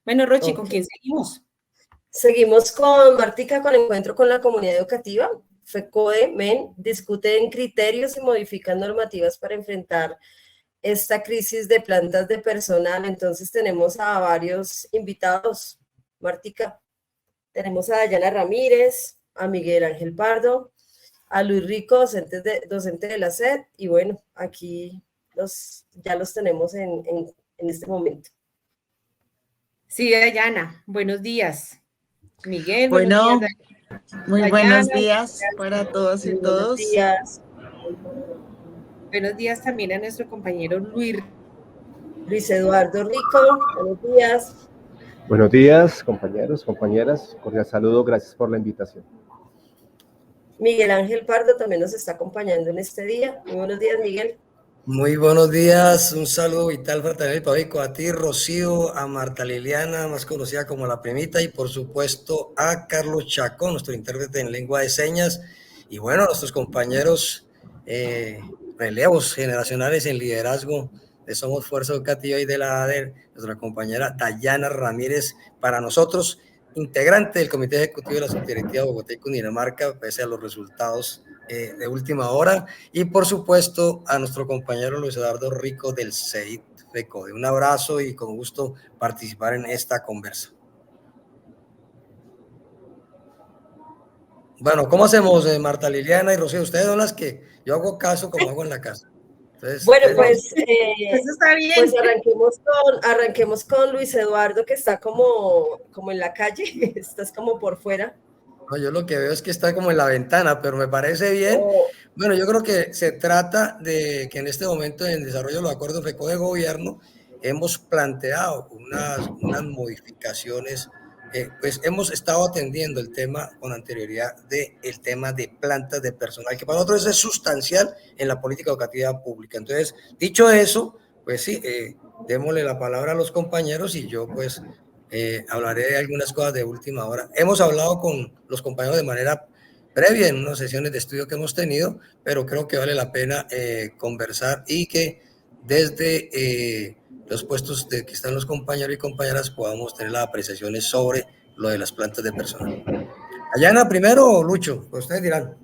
Bueno, Rochi, ¿con Ok. quién seguimos? Seguimos con Martica, con encuentro con la comunidad educativa. FECODE, MEN, discuten criterios y modifican normativas para enfrentar esta crisis de plantas de personal. Entonces tenemos a varios invitados. Martica, tenemos a Dayana Ramírez, a Miguel Ángel Pardo, a Luis Rico, docente de la SED, y bueno, aquí ya los tenemos en este momento. Sí, Dayana, buenos días. Miguel, buenos días. Bueno, muy buenos Dayana, días para todos y Muy buenos todos. días. buenos días también a nuestro compañero Luis Eduardo Rico, buenos días. Buenos días, compañeros, compañeras. Cordial saludo, gracias por la invitación. Miguel Ángel Pardo también nos está acompañando en este día. Muy buenos días, Miguel. Muy buenos días, un saludo vital fraternal y paveico a ti, Rocío, a Marta Liliana, más conocida como La Primita, y por supuesto a Carlos Chacón, nuestro intérprete en lengua de señas, y bueno, a nuestros compañeros relevos generacionales en liderazgo de Somos Fuerza Educativa y de la ADER, nuestra compañera Dayana Ramírez, para nosotros, integrante del Comité Ejecutivo de la Subdirectiva Bogotá y Cundinamarca, pese a los resultados de última hora, y por supuesto a nuestro compañero Luis Eduardo Rico del CEIT FECODE. Un abrazo y con gusto participar en esta conversa. Bueno, ¿cómo hacemos, Marta Liliana y Rocío? Ustedes son las que yo hago caso como hago en la casa. Entonces, Bueno, pues eso está bien. Pues arranquemos con Luis Eduardo, que está como en la calle, estás como por fuera. No, yo lo que veo es que está como en la ventana, pero me parece bien. Oh. Bueno, yo creo que se trata de que en este momento en desarrollo de los acuerdos FECO de gobierno hemos planteado unas modificaciones, pues hemos estado atendiendo el tema con anterioridad del tema de plantas de personal, que para nosotros es sustancial en la política educativa pública. Entonces, dicho eso, pues sí, démosle la palabra a los compañeros y yo pues hablaré de algunas cosas de última hora. Hemos hablado con los compañeros de manera previa en unas sesiones de estudio que hemos tenido, pero creo que vale la pena conversar y que desde los puestos de que están los compañeros y compañeras podamos tener las apreciaciones sobre lo de las plantas de personal. Ayana, primero o Lucho, pues ustedes dirán.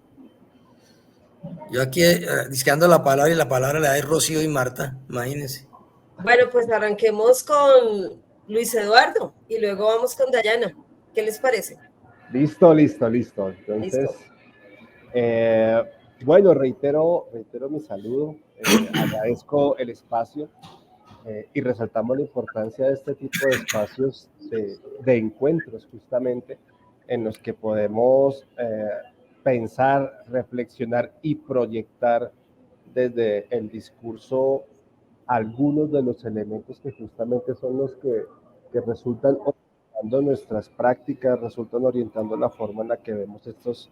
Yo aquí disqueando la palabra y la palabra la da Rocío y Marta, imagínense. Bueno, pues arranquemos con Luis Eduardo y luego vamos con Dayana. ¿Qué les parece? Listo. Entonces, bueno, reitero mi saludo, agradezco el espacio y resaltamos la importancia de este tipo de espacios de encuentros justamente en los que podemos pensar, reflexionar y proyectar desde el discurso algunos de los elementos que justamente son los que resultan orientando nuestras prácticas, resultan orientando la forma en la que vemos estos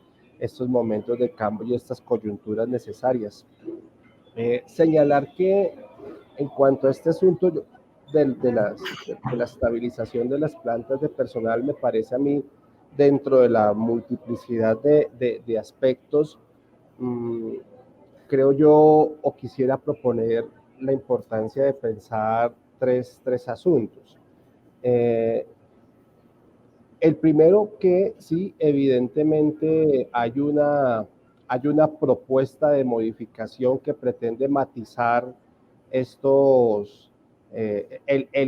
momentos de cambio y estas coyunturas necesarias. Señalar que en cuanto a este asunto de la estabilización de las plantas de personal, me parece a mí, dentro de la multiplicidad de aspectos, creo yo, o quisiera proponer la importancia de pensar tres asuntos. El primero, que sí, evidentemente hay una propuesta de modificación que pretende matizar el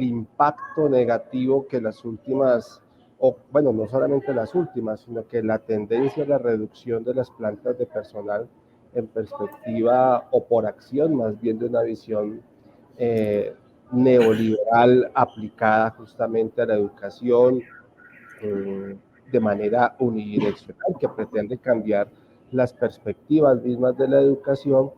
impacto negativo que las últimas, o bueno, no solamente las últimas, sino que la tendencia a la reducción de las plantas de personal en perspectiva o por acción más bien de una visión neoliberal aplicada justamente a la educación de manera unidireccional, que pretende cambiar las perspectivas mismas de la educación,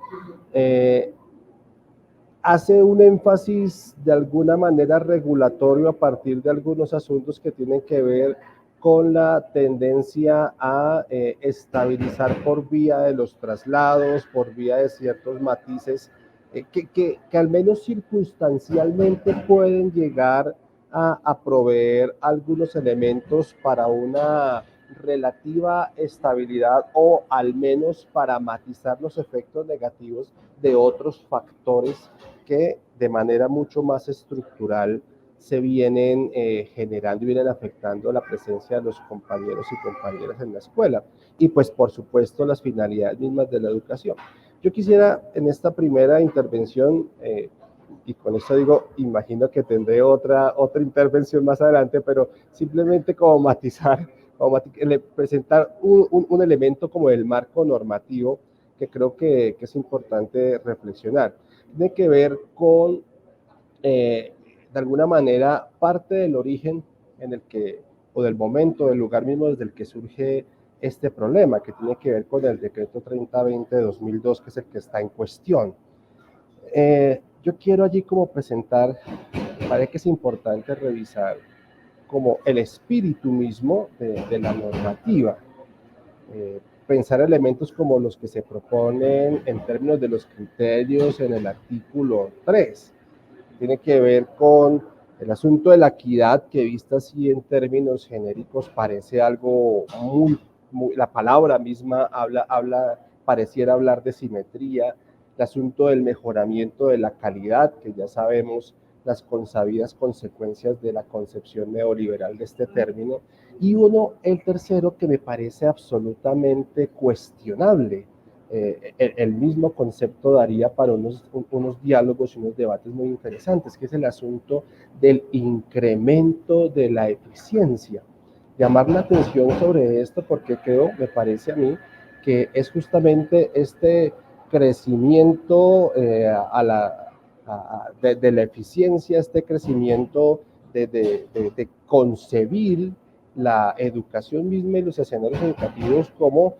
hace un énfasis de alguna manera regulatorio a partir de algunos asuntos que tienen que ver con la tendencia a estabilizar por vía de los traslados, por vía de ciertos matices que al menos circunstancialmente pueden llegar a proveer algunos elementos para una relativa estabilidad o al menos para matizar los efectos negativos de otros factores que de manera mucho más estructural se vienen generando y vienen afectando la presencia de los compañeros y compañeras en la escuela y pues por supuesto las finalidades mismas de la educación. Yo quisiera en esta primera intervención, y con esto digo, imagino que tendré otra intervención más adelante, pero simplemente como matizar, presentar un elemento como el marco normativo que creo que es importante reflexionar. Tiene que ver con de alguna manera parte del origen en el que, o del momento, del lugar mismo desde el que surge este problema, que tiene que ver con el decreto 3020 de 2002, que es el que está en cuestión. Yo quiero allí como presentar, me parece que es importante revisar como el espíritu mismo de la normativa, pensar elementos como los que se proponen en términos de los criterios en el artículo 3, tiene que ver con el asunto de la equidad, que vista así en términos genéricos parece algo la palabra misma pareciera hablar de simetría, el asunto del mejoramiento de la calidad, que ya sabemos las consabidas consecuencias de la concepción neoliberal de este término, y el tercero que me parece absolutamente cuestionable. El mismo concepto daría para unos diálogos y unos debates muy interesantes, que es el asunto del incremento de la eficiencia. Llamar la atención sobre esto porque me parece a mí, que es justamente este crecimiento de la eficiencia, este crecimiento de concebir la educación misma y los escenarios educativos como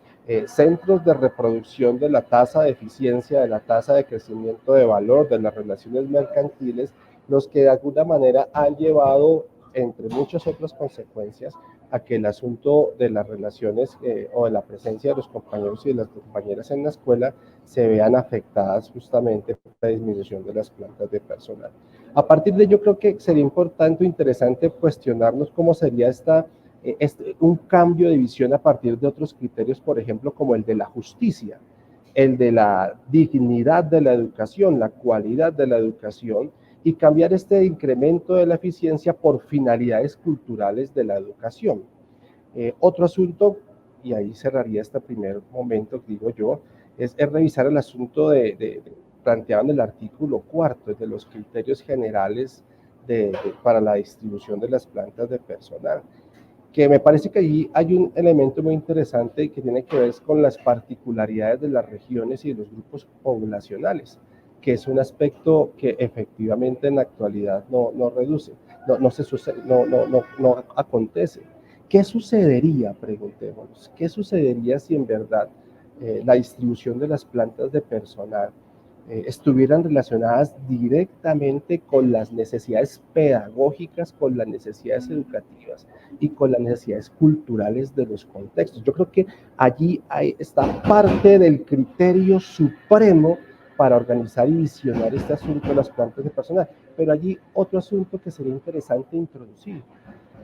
centros de reproducción de la tasa de eficiencia, de la tasa de crecimiento de valor, de las relaciones mercantiles, los que de alguna manera han llevado, entre muchas otras consecuencias, a que el asunto de las relaciones o de la presencia de los compañeros y de las compañeras en la escuela se vean afectadas justamente por la disminución de las plantas de personal. A partir de ello, creo que sería importante o interesante cuestionarnos cómo sería un cambio de visión a partir de otros criterios, por ejemplo, como el de la justicia, el de la dignidad de la educación, la cualidad de la educación, y cambiar este incremento de la eficiencia por finalidades culturales de la educación. Otro asunto, y ahí cerraría este primer momento, digo yo, es revisar el asunto planteado en el artículo 4 de los criterios generales para la distribución de las plantas de personal, que me parece que allí hay un elemento muy interesante que tiene que ver con las particularidades de las regiones y de los grupos poblacionales, que es un aspecto que efectivamente en la actualidad no reduce, no acontece. ¿Qué sucedería, preguntémonos, qué sucedería si en verdad la distribución de las plantas de personal estuvieran relacionadas directamente con las necesidades pedagógicas, con las necesidades educativas y con las necesidades culturales de los contextos? Yo creo que allí está parte del criterio supremo para organizar y visionar este asunto de las plantas de personal. Pero allí otro asunto que sería interesante introducir,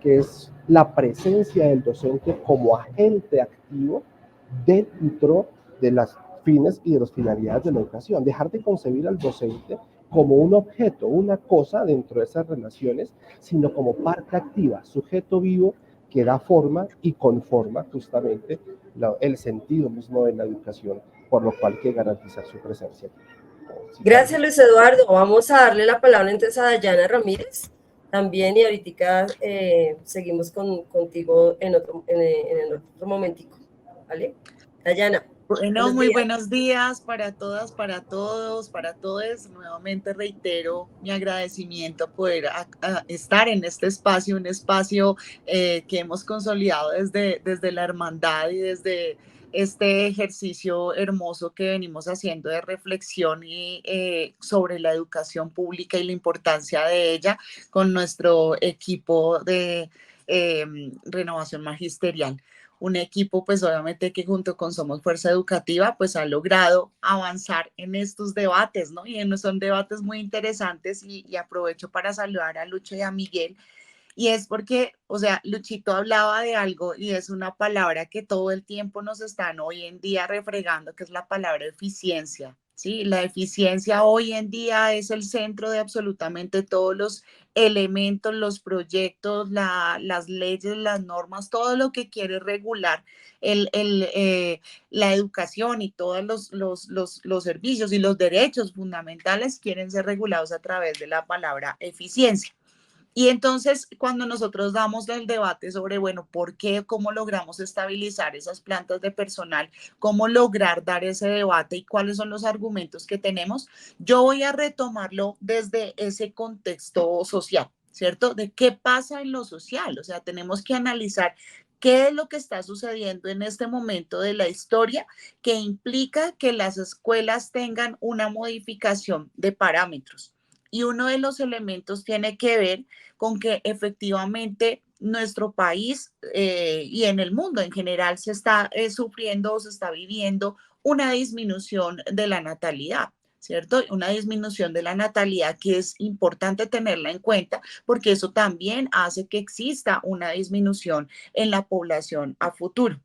que es la presencia del docente como agente activo dentro de las fines y de las finalidades de la educación. Dejar de concebir al docente como un objeto, una cosa dentro de esas relaciones, sino como parte activa, sujeto vivo que da forma y conforma justamente el sentido mismo de la educación, por lo cual hay que garantizar su presencia. Gracias, Luis Eduardo. Vamos a darle la palabra entonces a Dayana Ramírez también, y ahorita seguimos contigo en el otro momentico, ¿vale? Dayana. Bueno, muy buenos días para todas, para todos, para todos. Nuevamente reitero mi agradecimiento poder estar en este espacio, un espacio que hemos consolidado desde la hermandad y desde este ejercicio hermoso que venimos haciendo de reflexión sobre la educación pública y la importancia de ella con nuestro equipo de renovación magisterial. Un equipo, pues obviamente que junto con Somos Fuerza Educativa, pues ha logrado avanzar en estos debates, ¿no? Y son debates muy interesantes y aprovecho para saludar a Lucho y a Miguel. Y es porque, o sea, Luchito hablaba de algo y es una palabra que todo el tiempo nos están hoy en día refregando, que es la palabra eficiencia. ¿sí? La eficiencia hoy en día es el centro de absolutamente todos los elementos, los proyectos, las leyes, las normas, todo lo que quiere regular el, el, eh, la educación y todos los servicios y los derechos fundamentales quieren ser regulados a través de la palabra eficiencia. Y entonces, cuando nosotros damos el debate sobre, bueno, ¿por qué? ¿Cómo logramos estabilizar esas plantas de personal? ¿Cómo lograr dar ese debate y cuáles son los argumentos que tenemos? Yo voy a retomarlo desde ese contexto social, ¿cierto? De qué pasa en lo social. O sea, tenemos que analizar qué es lo que está sucediendo en este momento de la historia que implica que las escuelas tengan una modificación de parámetros. Y uno de los elementos tiene que ver con que efectivamente nuestro país y en el mundo en general se está sufriendo o se está viviendo una disminución de la natalidad. ¿Cierto? Una disminución de la natalidad que es importante tenerla en cuenta porque eso también hace que exista una disminución en la población a futuro.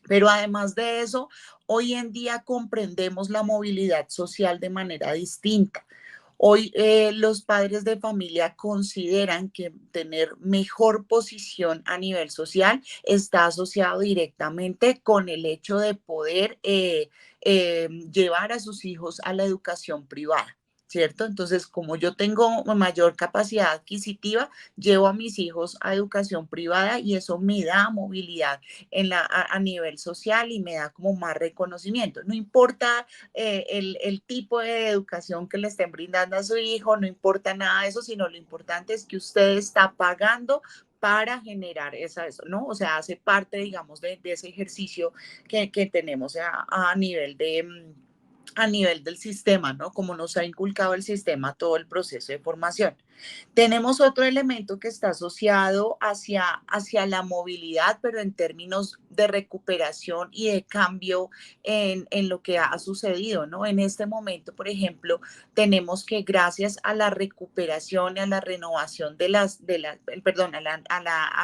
Pero además de eso, hoy en día comprendemos la movilidad social de manera distinta. Hoy los padres de familia consideran que tener mejor posición a nivel social está asociado directamente con el hecho de poder llevar a sus hijos a la educación privada. ¿Cierto? Entonces, como yo tengo mayor capacidad adquisitiva, llevo a mis hijos a educación privada y eso me da movilidad a nivel social y me da como más reconocimiento. No importa el tipo de educación que le estén brindando a su hijo, no importa nada de eso, sino lo importante es que usted está pagando para generar eso, ¿no? O sea, hace parte, digamos, de ese ejercicio que tenemos a nivel a nivel del sistema, ¿no? Como nos ha inculcado el sistema todo el proceso de formación. Tenemos otro elemento que está asociado hacia la movilidad, pero en términos de recuperación y de cambio en lo que ha sucedido, ¿no? En este momento, por ejemplo, tenemos que gracias a la recuperación y a la renovación perdón, a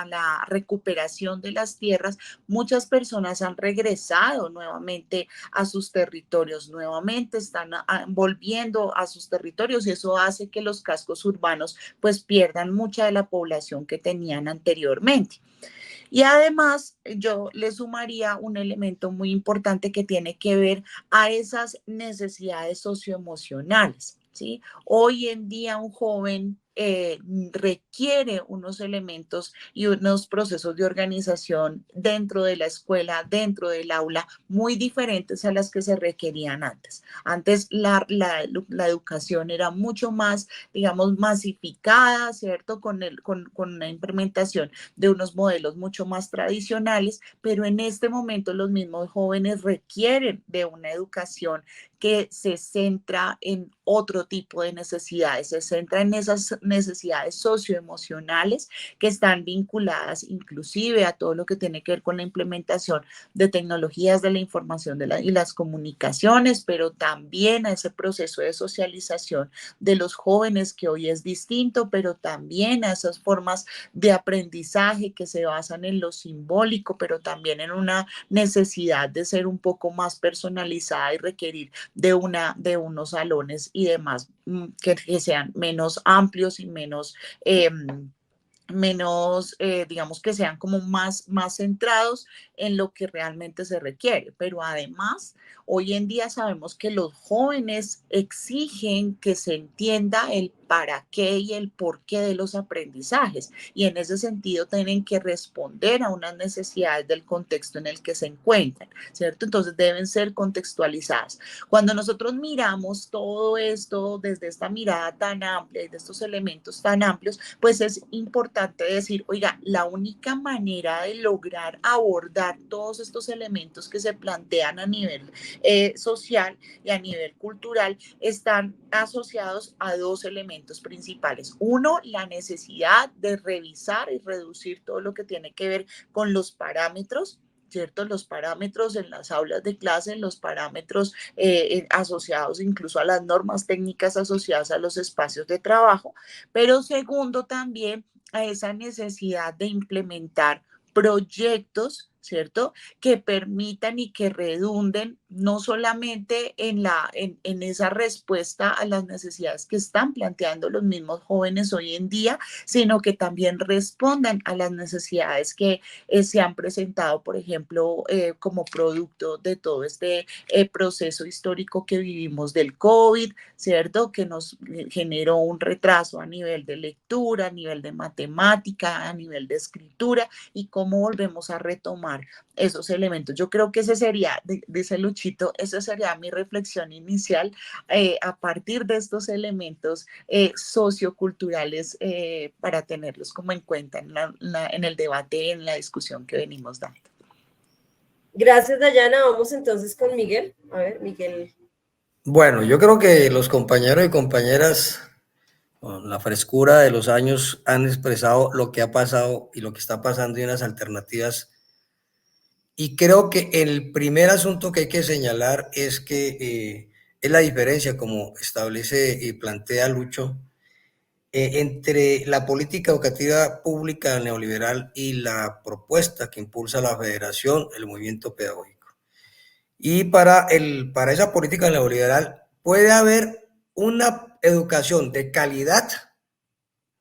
la recuperación de las tierras, muchas personas han regresado nuevamente a sus territorios, nuevamente están volviendo a sus territorios y eso hace que los cascos urbanos pues pierdan mucha de la población que tenían anteriormente. Y además, yo le sumaría un elemento muy importante que tiene que ver a esas necesidades socioemocionales, ¿sí? Hoy en día un joven requiere unos elementos y unos procesos de organización dentro de la escuela, dentro del aula, muy diferentes a las que se requerían antes. Antes la educación era mucho más, digamos, masificada, ¿cierto? Con la implementación de unos modelos mucho más tradicionales, pero en este momento los mismos jóvenes requieren de una educación que se centra en otro tipo de necesidades, se centra en esas necesidades socioemocionales que están vinculadas inclusive a todo lo que tiene que ver con la implementación de tecnologías de la información y las comunicaciones, pero también a ese proceso de socialización de los jóvenes que hoy es distinto, pero también a esas formas de aprendizaje que se basan en lo simbólico, pero también en una necesidad de ser un poco más personalizada y requerir de unos salones y demás que sean menos amplios y digamos que sean como más centrados en lo que realmente se requiere. Pero además, hoy en día sabemos que los jóvenes exigen que se entienda el para qué y el por qué de los aprendizajes. Y en ese sentido tienen que responder a unas necesidades del contexto en el que se encuentran, ¿cierto? Entonces deben ser contextualizadas. Cuando nosotros miramos todo esto desde esta mirada tan amplia y de estos elementos tan amplios, pues es importante decir, oiga, la única manera de lograr abordar todos estos elementos que se plantean a nivel social y a nivel cultural están asociados a dos elementos principales. Uno, la necesidad de revisar y reducir todo lo que tiene que ver con los parámetros, ¿cierto? Los parámetros en las aulas de clase, los parámetros asociados incluso a las normas técnicas asociadas a los espacios de trabajo, pero segundo también a esa necesidad de implementar proyectos, ¿cierto? Que permitan y que redunden no solamente en esa respuesta a las necesidades que están planteando los mismos jóvenes hoy en día, sino que también respondan a las necesidades que se han presentado, por ejemplo, como producto de todo este proceso histórico que vivimos del COVID, ¿cierto? Que nos generó un retraso a nivel de lectura, a nivel de matemática, a nivel de escritura, y cómo volvemos a retomar esos elementos. Yo creo que ese sería, dice Luchito, esa sería mi reflexión inicial a partir de estos elementos socioculturales para tenerlos como en cuenta en el debate, en la discusión que venimos dando. Gracias, Dayana. Vamos entonces con Miguel. A ver, Miguel. Bueno, yo creo que los compañeros y compañeras, con la frescura de los años, han expresado lo que ha pasado y lo que está pasando y unas alternativas. Y creo que el primer asunto que hay que señalar es que es la diferencia, como establece y plantea Lucho, entre la política educativa pública neoliberal y la propuesta que impulsa la federación, el movimiento pedagógico. Y para esa política neoliberal puede haber una educación de calidad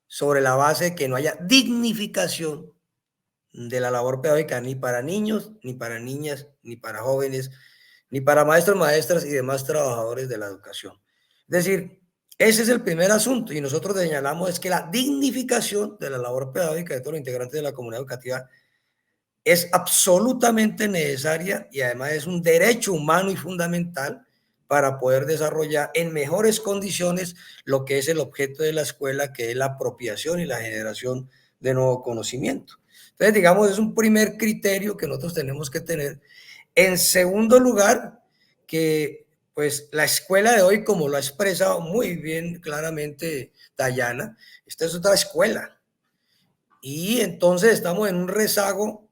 sobre la base de que no haya dignificación de la labor pedagógica ni para niños, ni para niñas, ni para jóvenes, ni para maestros, maestras y demás trabajadores de la educación. Es decir, ese es el primer asunto y nosotros señalamos es que la dignificación de la labor pedagógica de todos los integrantes de la comunidad educativa es absolutamente necesaria y además es un derecho humano y fundamental para poder desarrollar en mejores condiciones lo que es el objeto de la escuela, que es la apropiación y la generación de nuevo conocimiento. Entonces, digamos, es un primer criterio que nosotros tenemos que tener. En segundo lugar, que pues la escuela de hoy, como lo ha expresado muy bien claramente Dayana, esta es otra escuela. Y entonces estamos en un rezago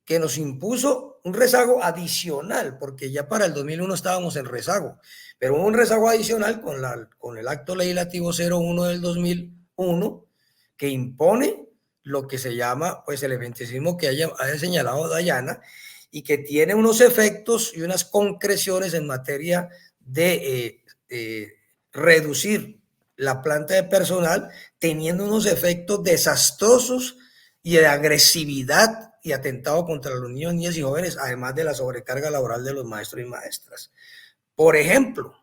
que nos impuso, un rezago adicional, porque ya para el 2001 estábamos en rezago, pero un rezago adicional con el acto legislativo 01 del 2001, que impone lo que se llama pues el eventicismo que haya señalado Dayana y que tiene unos efectos y unas concreciones en materia de reducir la planta de personal, teniendo unos efectos desastrosos y de agresividad y atentado contra los niños, niñas y jóvenes, además de la sobrecarga laboral de los maestros y maestras. Por ejemplo,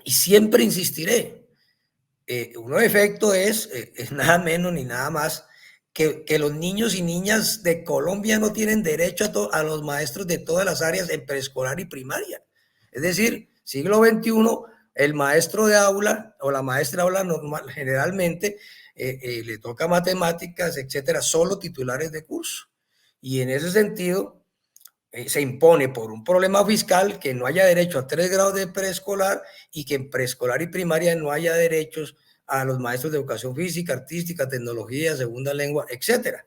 y siempre insistiré, un efecto es nada menos ni nada más que los niños y niñas de Colombia no tienen derecho a los maestros de todas las áreas en preescolar y primaria. Es decir, siglo XXI, el maestro de aula o la maestra de aula normal, generalmente le toca matemáticas, etcétera, solo titulares de curso. Y en ese sentido, se impone por un problema fiscal que no haya derecho a 3 grados de preescolar y que en preescolar y primaria no haya derechos a los maestros de educación física, artística, tecnología, segunda lengua, etcétera.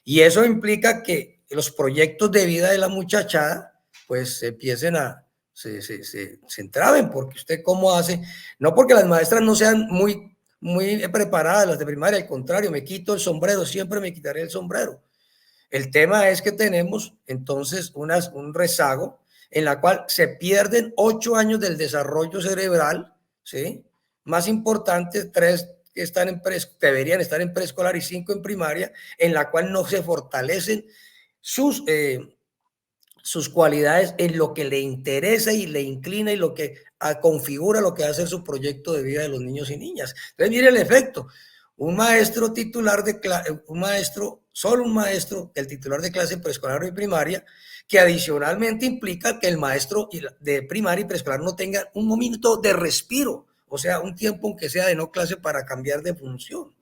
Y eso implica que los proyectos de vida de la muchachada pues se empiecen se entraben, porque usted cómo hace, no porque las maestras no sean muy preparadas, las de primaria, al contrario, me quito el sombrero, siempre me quitaré el sombrero. El tema es que tenemos entonces un rezago en la cual se pierden 8 años del desarrollo cerebral, ¿sí? Más importante, 3 que deberían estar en preescolar y 5 en primaria, en la cual no se fortalecen sus cualidades en lo que le interesa y le inclina y lo que configura lo que va a ser su proyecto de vida de los niños y niñas. Entonces, mire el efecto. Un maestro titular de clase, solo un maestro, el titular de clase preescolar y primaria, que adicionalmente implica que el maestro de primaria y preescolar no tenga un momento de respiro, o sea, un tiempo aunque sea de no clase para cambiar de función.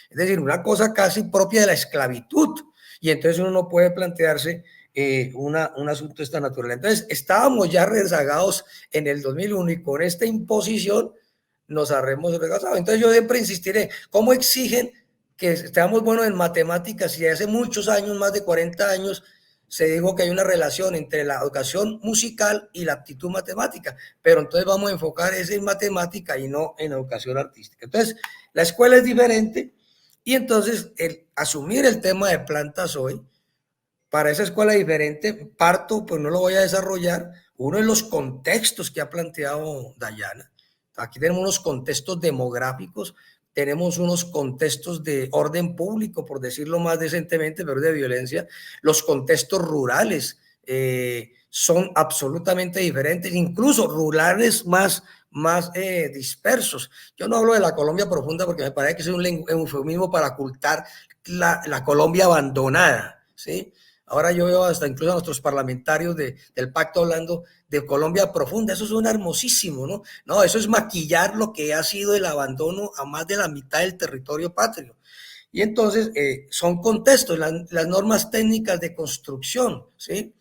Es decir, una cosa casi propia de la esclavitud. Y entonces uno no puede plantearse un asunto de esta naturaleza. Entonces, estábamos ya rezagados en el 2001 y con esta imposición nos habremos regresado. Entonces, yo siempre insistiré, ¿cómo exigen que estemos buenos en matemáticas si hace muchos años, más de 40 años, se dijo que hay una relación entre la educación musical y la aptitud matemática? Pero entonces vamos a enfocar eso en matemática y no en educación artística. Entonces, la escuela es diferente y entonces el asumir el tema de plantas hoy para esa escuela diferente, parto, pues no lo voy a desarrollar, uno de los contextos que ha planteado Dayana. Aquí tenemos unos contextos demográficos, tenemos unos contextos de orden público, por decirlo más decentemente, pero de violencia. Los contextos rurales son absolutamente diferentes, incluso rurales más dispersos. Yo no hablo de la Colombia profunda porque me parece que es un eufemismo para ocultar la Colombia abandonada, ¿sí? Ahora yo veo hasta incluso a nuestros parlamentarios del pacto hablando de Colombia profunda. Eso suena hermosísimo, ¿no? No, eso es maquillar lo que ha sido el abandono a más de la mitad del territorio patrio. Y entonces son contextos, las normas técnicas de construcción, ¿sí?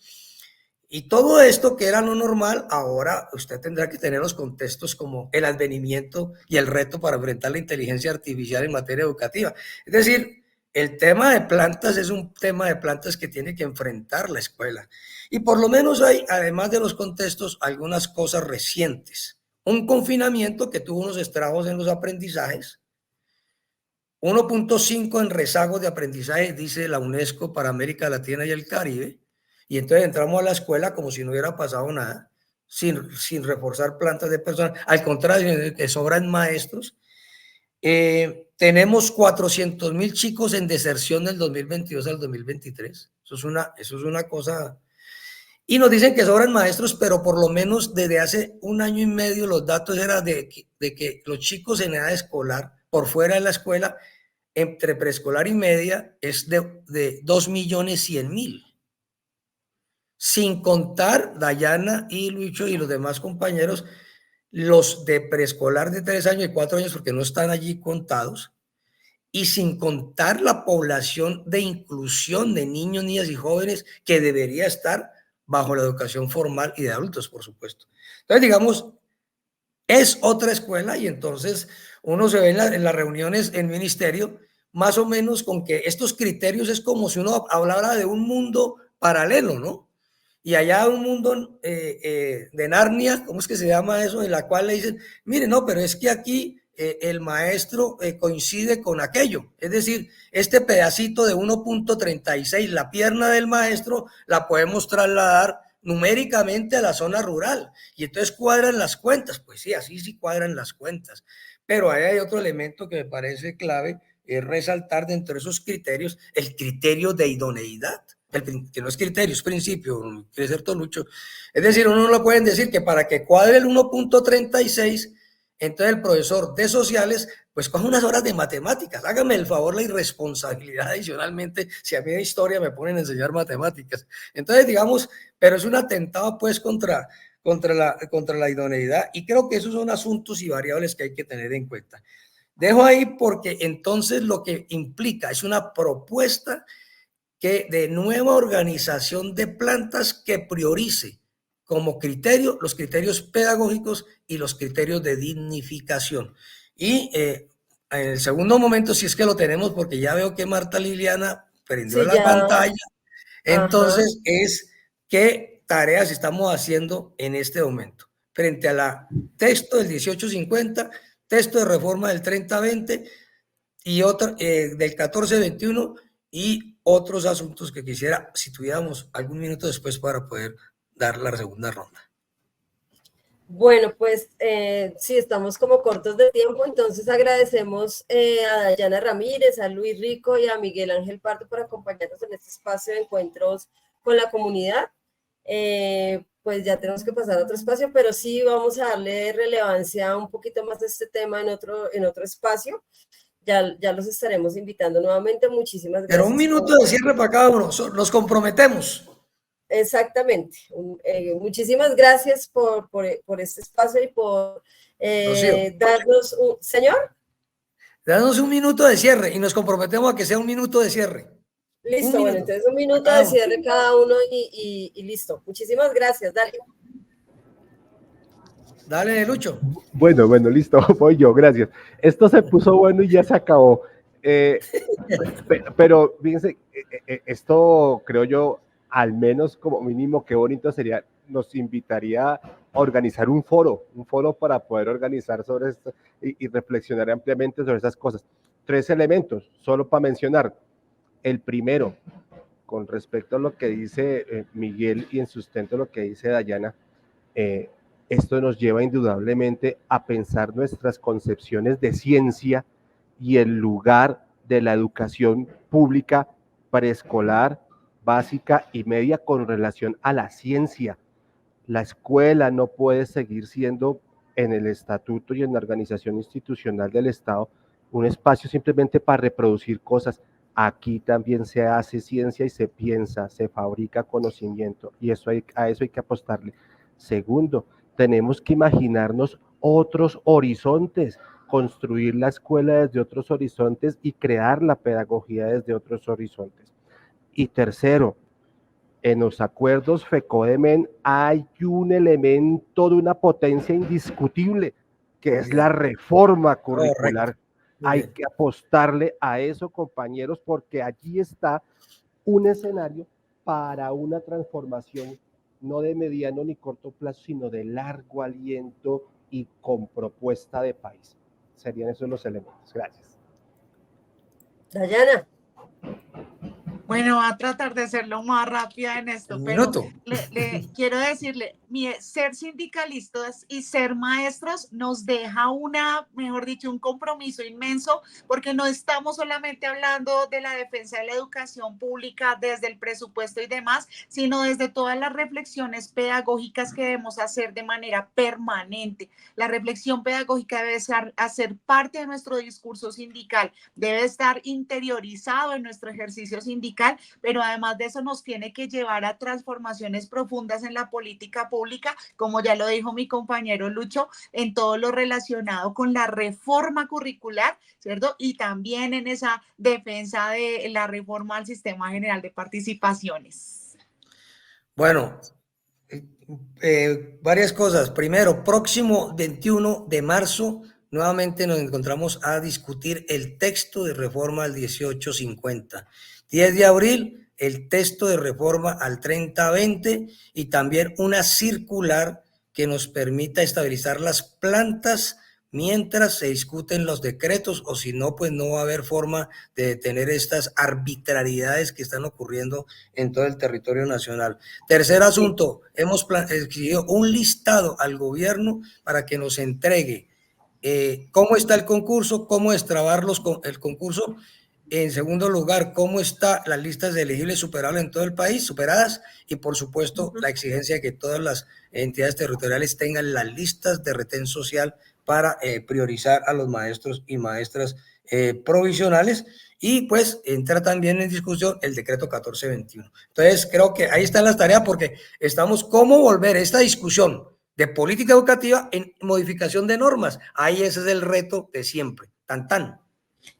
Y todo esto que era lo normal, ahora usted tendrá que tener los contextos como el advenimiento y el reto para enfrentar la inteligencia artificial en materia educativa. Es decir, el tema de plantas es un tema de plantas que tiene que enfrentar la escuela. Y por lo menos hay, además de los contextos, algunas cosas recientes. Un confinamiento que tuvo unos estragos en los aprendizajes. 1.5 en rezagos de aprendizaje, dice la UNESCO para América Latina y el Caribe. Y entonces entramos a la escuela como si no hubiera pasado nada, sin reforzar plantas de personal. Al contrario, que sobran maestros. Tenemos 400.000 chicos en deserción del 2022 al 2023. Eso es una cosa. Y nos dicen que sobran maestros, pero por lo menos desde hace un año y medio los datos eran de que los chicos en edad escolar, por fuera de la escuela, entre preescolar y media, es de 2.100.000. Sin contar Dayana y Lucho y los demás compañeros, los de preescolar de 3 años y 4 años, porque no están allí contados, y sin contar la población de inclusión de niños, niñas y jóvenes que debería estar bajo la educación formal y de adultos, por supuesto. Entonces, digamos, es otra escuela y entonces uno se ve en las reuniones en ministerio más o menos con que estos criterios es como si uno hablara de un mundo paralelo, ¿no? Y allá un mundo de Narnia, ¿cómo es que se llama eso? En la cual le dicen, mire, no, pero es que aquí el maestro coincide con aquello. Es decir, este pedacito de 1.36, la pierna del maestro, la podemos trasladar numéricamente a la zona rural. Y entonces cuadran las cuentas. Pues sí, así sí cuadran las cuentas. Pero ahí hay otro elemento que me parece clave, es resaltar dentro de esos criterios el criterio de idoneidad. Que no es criterio, es principio, quiere ser Tolucho. Es decir, uno no lo pueden decir que para que cuadre el 1.36, entonces el profesor de sociales, pues coge unas horas de matemáticas. Hágame el favor, la irresponsabilidad adicionalmente, si a mí de historia me ponen a enseñar matemáticas. Entonces, digamos, pero es un atentado pues contra la idoneidad, y creo que esos son asuntos y variables que hay que tener en cuenta. Dejo ahí porque entonces lo que implica es una propuesta de nueva organización de plantas que priorice como criterio los criterios pedagógicos y los criterios de dignificación. Y en el segundo momento, si es que lo tenemos, porque ya veo que Marta Liliana prendió la pantalla, entonces es qué tareas estamos haciendo en este momento frente a la texto del 1850, texto de reforma del 3020 y otra del 1421 y otros asuntos que quisiera, si tuviéramos algún minuto después para poder dar la segunda ronda. Bueno, pues sí, estamos como cortos de tiempo, entonces agradecemos a Dayana Ramírez, a Luis Rico y a Miguel Ángel Pardo por acompañarnos en este espacio de encuentros con la comunidad. Pues ya tenemos que pasar a otro espacio, pero sí vamos a darle relevancia un poquito más a este tema en otro espacio. Ya los estaremos invitando nuevamente. Muchísimas gracias. Pero un minuto de cierre para cada uno. Nos comprometemos. Exactamente. Muchísimas gracias por este espacio y por darnos un... ¿Señor? Danos un minuto de cierre y nos comprometemos a que sea un minuto de cierre. Listo, bueno, entonces un minuto de cierre cada uno y listo. Muchísimas gracias, dale. Dale, Lucho. Bueno, listo, voy yo, gracias. Esto se puso bueno y ya se acabó. Pero fíjense, esto creo yo, al menos como mínimo, qué bonito sería, nos invitaría a organizar un foro para poder organizar sobre esto y reflexionar ampliamente sobre esas cosas. 3 elementos, solo para mencionar. El primero, con respecto a lo que dice Miguel y en sustento a lo que dice Dayana, esto nos lleva indudablemente a pensar nuestras concepciones de ciencia y el lugar de la educación pública preescolar, básica y media con relación a la ciencia. La escuela no puede seguir siendo en el estatuto y en la organización institucional del Estado un espacio simplemente para reproducir cosas. Aquí también se hace ciencia y se piensa, se fabrica conocimiento y a eso hay que apostarle. Segundo, tenemos que imaginarnos otros horizontes, construir la escuela desde otros horizontes y crear la pedagogía desde otros horizontes. Y tercero, en los acuerdos FECODEMEN hay un elemento de una potencia indiscutible, que es la reforma curricular. Hay que apostarle a eso, compañeros, porque allí está un escenario para una transformación no de mediano ni corto plazo, sino de largo aliento y con propuesta de país. Serían esos los elementos. Gracias. Dayana. Bueno, va a tratar de ser lo más rápida en esto, pero le quiero decirle, ser sindicalistas y ser maestros nos deja mejor dicho, un compromiso inmenso, porque no estamos solamente hablando de la defensa de la educación pública desde el presupuesto y demás, sino desde todas las reflexiones pedagógicas que debemos hacer de manera permanente. La reflexión pedagógica debe hacer parte de nuestro discurso sindical, debe estar interiorizado en nuestro ejercicio sindical, pero además de eso nos tiene que llevar a transformaciones profundas en la política pública, como ya lo dijo mi compañero Lucho, en todo lo relacionado con la reforma curricular, ¿cierto? Y también en esa defensa de la reforma al sistema general de participaciones. Bueno, varias cosas. Primero, próximo 21 de marzo, nuevamente nos encontramos a discutir el texto de reforma al 1850. 10 de abril, el texto de reforma al 3020 y también una circular que nos permita estabilizar las plantas mientras se discuten los decretos, o si no, pues no va a haber forma de detener estas arbitrariedades que están ocurriendo en todo el territorio nacional. Tercer asunto, hemos exigido un listado al gobierno para que nos entregue cómo está el concurso, cómo destrabar el concurso. En segundo lugar, cómo están las listas de elegibles superables en todo el país, superadas, y por supuesto la exigencia de que todas las entidades territoriales tengan las listas de retén social para priorizar a los maestros y maestras provisionales, y pues entra también en discusión el decreto 1421. Entonces creo que ahí están las tareas, porque estamos cómo volver esta discusión de política educativa en modificación de normas. Ahí ese es el reto de siempre. Tan tan.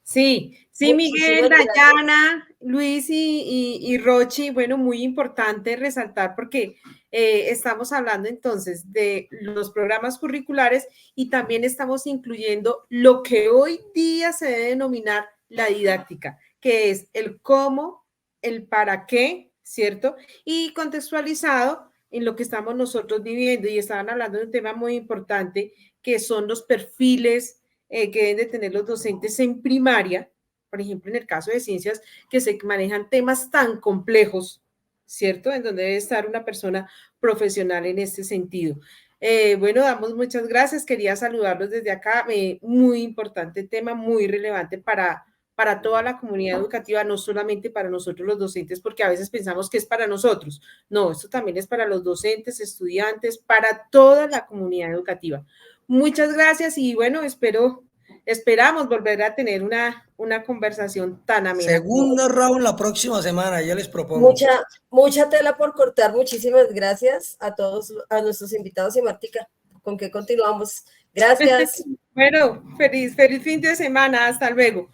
Sí, Miguel, Dayana, Luis y Rochi, bueno, muy importante resaltar porque estamos hablando entonces de los programas curriculares y también estamos incluyendo lo que hoy día se debe denominar la didáctica, que es el cómo, el para qué, ¿cierto? Y contextualizado en lo que estamos nosotros viviendo, y estaban hablando de un tema muy importante que son los perfiles que deben de tener los docentes en primaria, por ejemplo, en el caso de ciencias, que se manejan temas tan complejos, ¿cierto? En donde debe estar una persona profesional en este sentido. Bueno, damos muchas gracias, quería saludarlos desde acá, muy importante tema, muy relevante para toda la comunidad educativa, no solamente para nosotros los docentes, porque a veces pensamos que es para nosotros. No, esto también es para los docentes, estudiantes, para toda la comunidad educativa. Muchas gracias y bueno, esperamos volver a tener una conversación tan amena. Segundo round la próxima semana, yo les propongo. Mucha tela por cortar, muchísimas gracias a todos, a nuestros invitados. Y Martica, ¿con qué continuamos? Gracias. Bueno, feliz fin de semana, hasta luego.